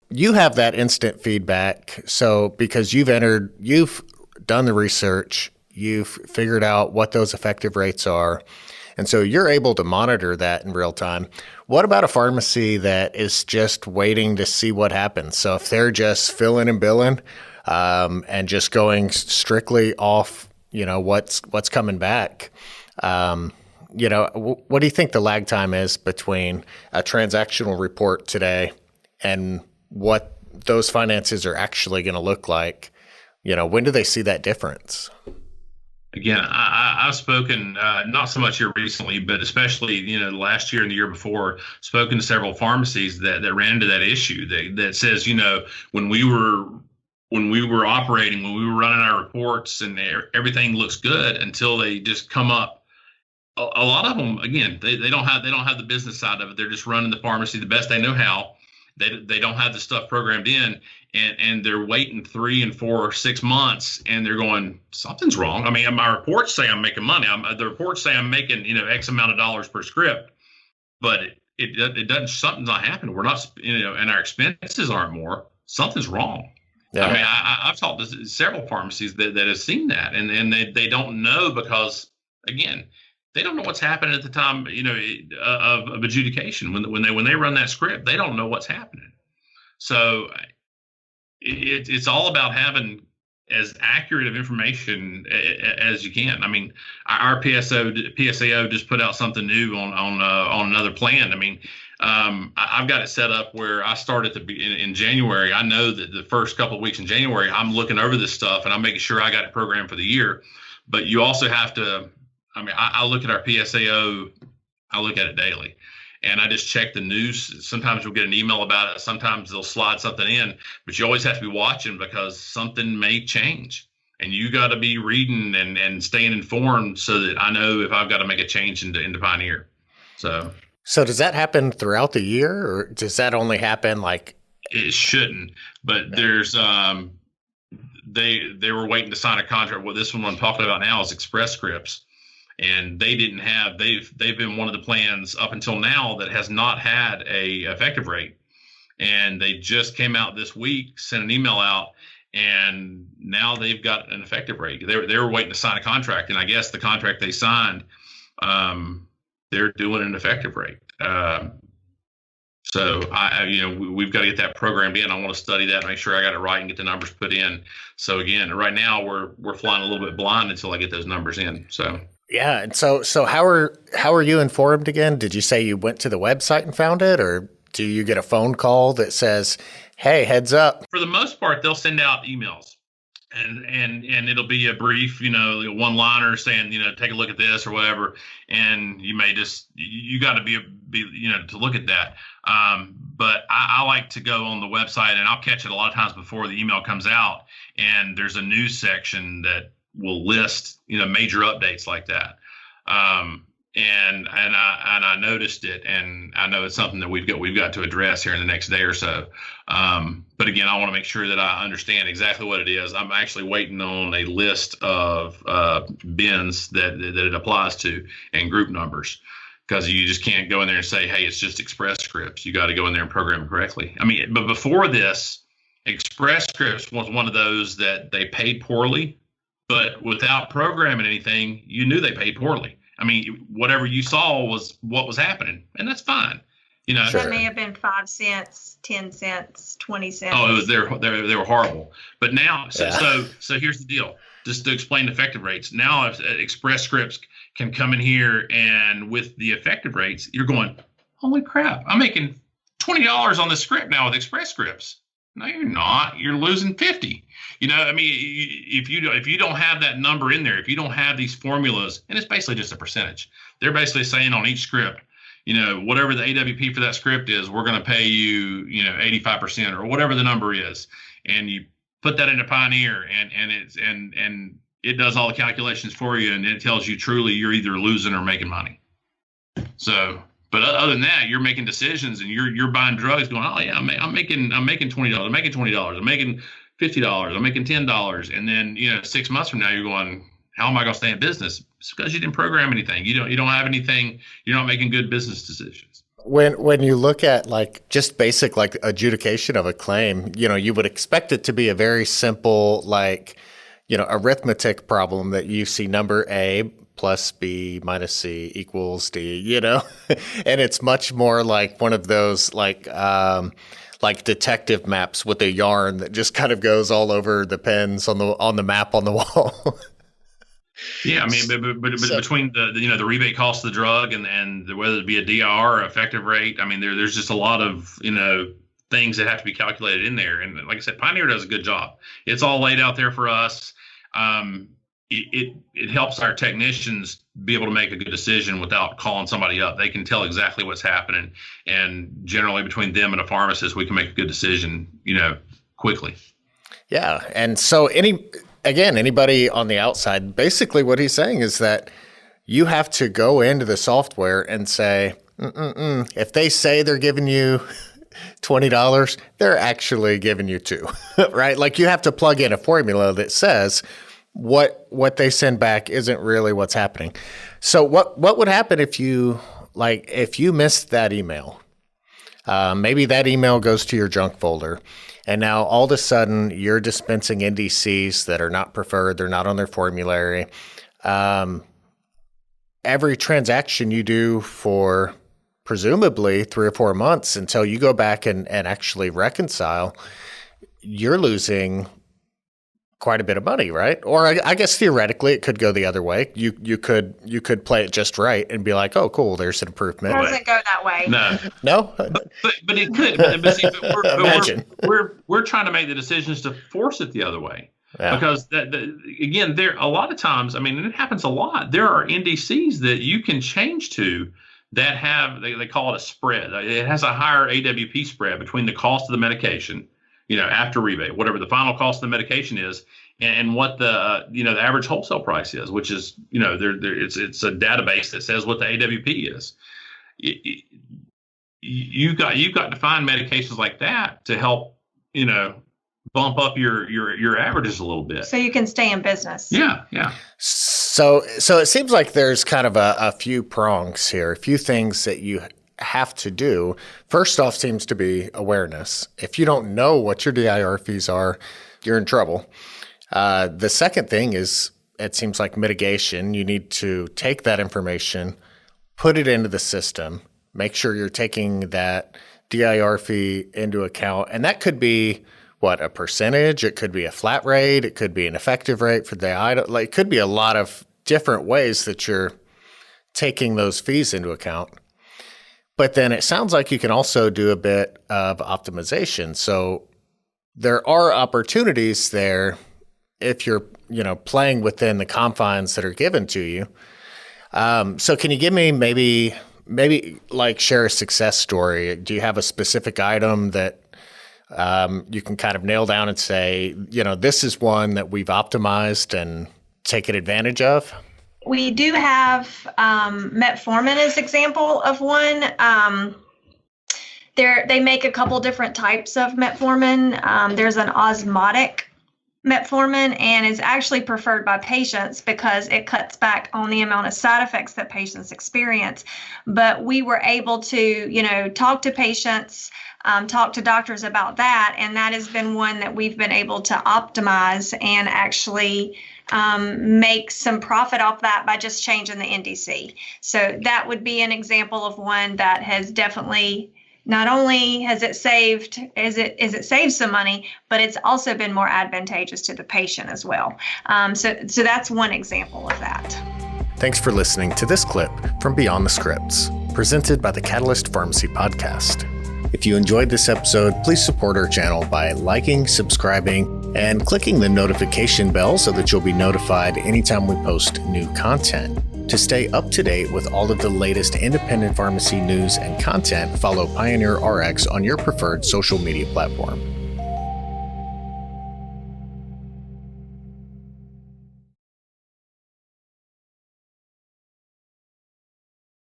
You have that instant feedback. So because you've done the research, you've figured out what those effective rates are. And so you're able to monitor that in real time. What about a pharmacy that is just waiting to see what happens? So if they're just filling and billing and just going strictly off, what's coming back, what do you think the lag time is between a transactional report today and what those finances are actually going to look like? When do they see that difference? Again, I've spoken, not so much here recently, but especially, last year and the year before, spoken to several pharmacies that ran into that issue that says, when we were operating, when we were running our reports and everything looks good until they just come up. A lot of them, again, they don't have the business side of it. They're just running the pharmacy the best they know how. They don't have the stuff programmed in, and they're waiting 3 and 4 or 6 months, and they're going, something's wrong. I mean, my reports say I'm making money. The reports say I'm making X amount of dollars per script, but it doesn't. Something's not happening. We're not, and our expenses aren't more. Something's wrong. Yeah. I mean, I've talked to several pharmacies that have seen that, and they don't know because, again, they don't know what's happening at the time, of adjudication. When they run that script, they don't know what's happening. So it's all about having as accurate of information as you can. I mean, our PSAO just put out something new on another plan. I mean, I've got it set up where I start in January. I know that the first couple of weeks in January, I'm looking over this stuff and I'm making sure I got it programmed for the year. But you also have to. I mean, I look at our PSAO, I look at it daily, and I just check the news. Sometimes we'll get an email about it. Sometimes they'll slide something in, but you always have to be watching because something may change, and you got to be reading and staying informed so that I know if I've got to make a change into Pioneer. So does that happen throughout the year, or does that only happen like? It shouldn't, but there's they were waiting to sign a contract. Well, this one I'm talking about now is Express Scripts. And they've been one of the plans up until now that has not had a effective rate. And they just came out this week, sent an email out, and now they've got an effective rate. They were waiting to sign a contract, and I guess the contract they signed, they're doing an effective rate. So we've got to get that programmed in. I want to study that, make sure I got it right, and get the numbers put in. So again, right now we're flying a little bit blind until I get those numbers in. So. Yeah, and so how are you informed again? Did you say you went to the website and found it, or do you get a phone call that says, "Hey, heads up"? For the most part, they'll send out emails, and it'll be a brief, one-liner saying, take a look at this or whatever, and you may you got to be to look at that. But I like to go on the website, and I'll catch it a lot of times before the email comes out, and there's a news section that will list, major updates like that. And I noticed it, and I know it's something that we've got to address here in the next day or so. But again, I want to make sure that I understand exactly what it is. I'm actually waiting on a list of bins that it applies to and group numbers, because you just can't go in there and say, hey, it's just Express Scripts. You got to go in there and program it correctly. I mean, but before this, Express Scripts was one of those that they paid poorly. But without programming anything, you knew they paid poorly. I mean, whatever you saw was what was happening, and that's fine. That may have been 5 cents, 10 cents, 20 cents. Oh, it was they were horrible. But now, so here's the deal. Just to explain effective rates. Now, if Express Scripts can come in here, and with the effective rates, you're going, holy crap! I'm making $20 on the script now with Express Scripts. No, you're not. You're losing 50. I mean, if you don't have that number in there, if you don't have these formulas, and it's basically just a percentage. They're basically saying on each script, whatever the AWP for that script is, we're going to pay you, 85% or whatever the number is, and you put that into Pioneer, and it does all the calculations for you, and it tells you truly you're either losing or making money. So. But other than that, you're making decisions, and you're buying drugs going, oh yeah, I'm making $20, I'm making $50, I'm making $10, and then 6 months from now you're going, how am I going to stay in business? It's because you didn't program anything. You don't have anything. You're not making good business decisions. When you look at like just basic like adjudication of a claim, you would expect it to be a very simple like, arithmetic problem that you see number A plus B minus C equals D, and it's much more like one of those like detective maps with a yarn that just kind of goes all over the pins on the map on the wall. Yeah, I mean, but between the rebate cost of the drug and whether it be a DIR or effective rate, I mean, there's just a lot of things that have to be calculated in there. And like I said, Pioneer does a good job. It's all laid out there for us. It helps our technicians be able to make a good decision without calling somebody up. They can tell exactly what's happening, and generally between them and a pharmacist, we can make a good decision, quickly. Yeah, and so anybody on the outside, basically what he's saying is that you have to go into the software and say, if they say they're giving you $20, they're actually giving you $2, right? Like you have to plug in a formula that says what they send back isn't really what's happening. So what would happen if you missed that email? Maybe that email goes to your junk folder. And now all of a sudden you're dispensing NDCs that are not preferred. They're not on their formulary. Every transaction you do for presumably 3 or 4 months until you go back and actually reconcile, you're losing quite a bit of money, right? Or I guess theoretically it could go the other way. You could play it just right and be like, oh, cool, there's an improvement. It doesn't go that way. No, but it could. But see, Imagine. we're trying to make the decisions to force it the other way. Yeah. Because again, there a lot of times, I mean, and it happens a lot. There are NDCs that you can change to that have they call it a spread. It has a higher AWP spread between the cost of the medication, after rebate, whatever the final cost of the medication is, and what the the average wholesale price is, which is it's a database that says what the AWP is. You've got to find medications like that to help bump up your averages a little bit, so you can stay in business. Yeah. So it seems like there's kind of a few prongs here, a few things that you have to do. First off seems to be awareness. If you don't know what your DIR fees are, you're in trouble. The second thing is, it seems like mitigation. You need to take that information, put it into the system, make sure you're taking that DIR fee into account. And that could be a percentage, it could be a flat rate, it could be an effective rate for the item. Like, it could be a lot of different ways that you're taking those fees into account. But then it sounds like you can also do a bit of optimization. So there are opportunities there if you're, playing within the confines that are given to you. So can you give me maybe like share a success story? Do you have a specific item that you can kind of nail down and say, this is one that we've optimized and taken advantage of? We do have metformin as example of one. They make a couple different types of metformin. There's an osmotic metformin, and is actually preferred by patients because it cuts back on the amount of side effects that patients experience. But we were able to, talk to patients, talk to doctors about that, and that has been one that we've been able to optimize and actually make some profit off that by just changing the NDC. So that would be an example of one that has definitely, not only has it saved some money, but it's also been more advantageous to the patient as well. So that's one example of that. Thanks for listening to this clip from Beyond the Scripts, presented by the Catalyst Pharmacy Podcast. If you enjoyed this episode, please support our channel by liking, subscribing, and clicking the notification bell so that you'll be notified anytime we post new content. To stay up to date with all of the latest independent pharmacy news and content, follow PioneerRx on your preferred social media platform.